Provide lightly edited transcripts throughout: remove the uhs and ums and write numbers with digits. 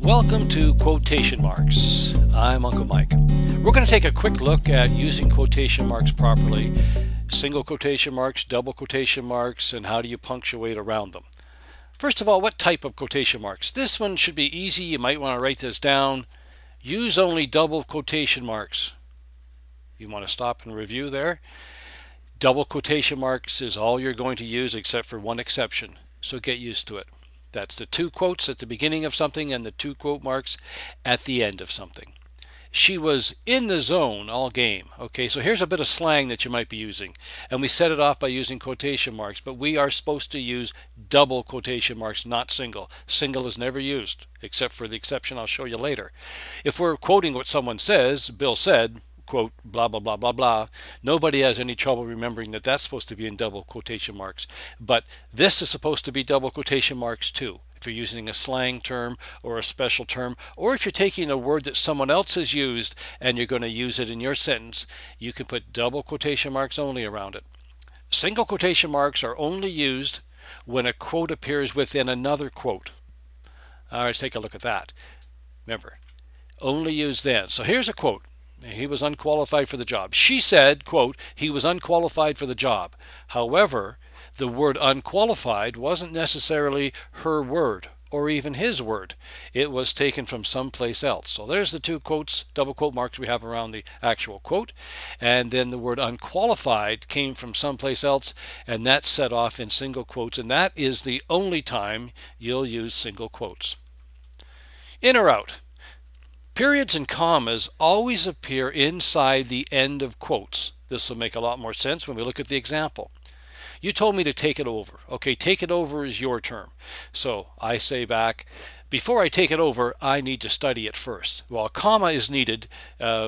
Welcome to Quotation Marks. I'm Uncle Mike. We're going to take a quick look at using quotation marks properly, single quotation marks, double quotation marks, and how do you punctuate around them. First of all, what type of quotation marks? This one should be easy. You might want to write this down. Use only double quotation marks. You want to stop and review there. Double quotation marks is all you're going to use except for one exception, so get used to it. That's the two quotes at the beginning of something and the two quote marks at the end of something. She was in the zone all game. Okay, so here's a bit of slang that you might be using. And we set it off by using quotation marks, but we are supposed to use double quotation marks, not single. Single is never used, except for the exception I'll show you later. If we're quoting what someone says, Bill said, quote, blah, blah, blah, blah, blah, nobody has any trouble remembering that that's supposed to be in double quotation marks. But this is supposed to be double quotation marks too. If you're using a slang term or a special term, or if you're taking a word that someone else has used and you're going to use it in your sentence, you can put double quotation marks only around it. Single quotation marks are only used when a quote appears within another quote. All right, let's take a look at that. Remember, only use then. So here's a quote. He was unqualified for the job. She said, quote, he was unqualified for the job. However, the word unqualified wasn't necessarily her word or even his word. It was taken from someplace else. So there's the two quotes, double quote marks we have around the actual quote. And then the word unqualified came from someplace else, and that's set off in single quotes. And that is the only time you'll use single quotes. In or out? Periods and commas always appear inside the end of quotes. This will make a lot more sense when we look at the example. You told me to take it over. Okay, take it over is your term. So I say back, before I take it over, I need to study it first. Well, a comma is needed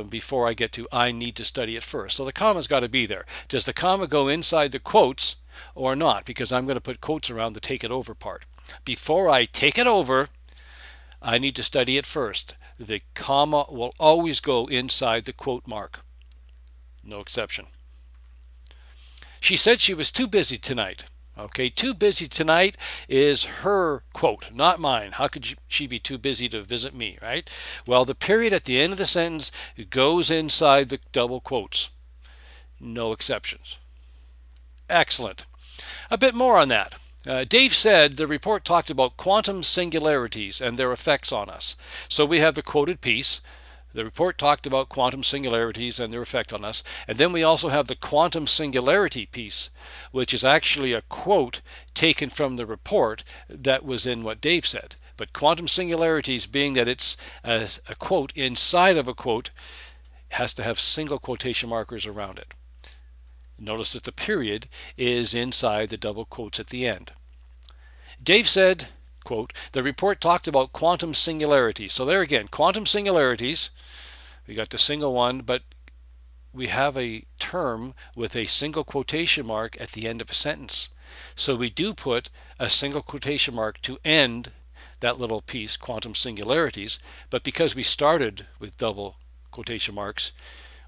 before I get to I need to study it first. So the comma's got to be there. Does the comma go inside the quotes or not? Because I'm going to put quotes around the take it over part. Before I take it over, I need to study it first. The comma will always go inside the quote mark. No exception. She said she was too busy tonight. Okay, too busy tonight is her quote, not mine. How could she be too busy to visit me, right? Well, the period at the end of the sentence goes inside the double quotes. No exceptions. Excellent. A bit more on that. Dave said the report talked about quantum singularities and their effects on us. So we have the quoted piece. The report talked about quantum singularities and their effect on us. And then we also have the quantum singularity piece, which is actually a quote taken from the report that was in what Dave said. But quantum singularities, being that it's a quote inside of a quote, has to have single quotation markers around it. Notice that the period is inside the double quotes at the end. Dave said, quote, the report talked about quantum singularities. So there again, quantum singularities, we got the single one, but we have a term with a single quotation mark at the end of a sentence. So we do put a single quotation mark to end that little piece, quantum singularities, but because we started with double quotation marks,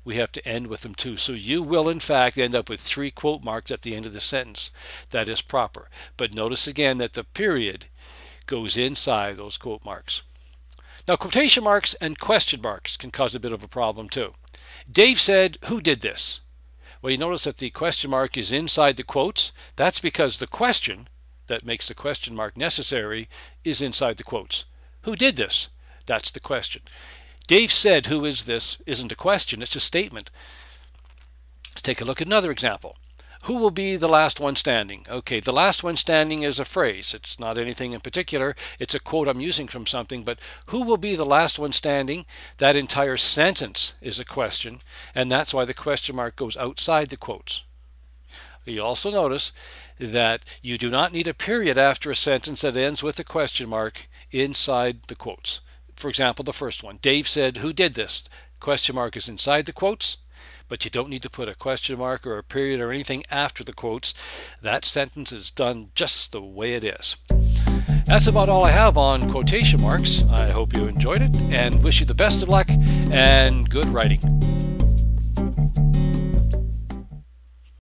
we have to end with them too. So you will in fact end up with three quote marks at the end of the sentence. That is proper. But notice again that the period goes inside those quote marks. Now quotation marks and question marks can cause a bit of a problem too. Dave said, who did this? Well, you notice that the question mark is inside the quotes. That's because the question that makes the question mark necessary is inside the quotes. Who did this? That's the question. Dave said, who is this? Isn't a question, it's a statement. Let's take a look at another example. Who will be the last one standing? Okay, the last one standing is a phrase. It's not anything in particular. It's a quote I'm using from something, but who will be the last one standing? That entire sentence is a question, and that's why the question mark goes outside the quotes. You also notice that you do not need a period after a sentence that ends with a question mark inside the quotes. For example, the first one, Dave said, who did this? Question mark is inside the quotes, but you don't need to put a question mark or a period or anything after the quotes. That sentence is done just the way it is. That's about all I have on quotation marks. I hope you enjoyed it and wish you the best of luck and good writing.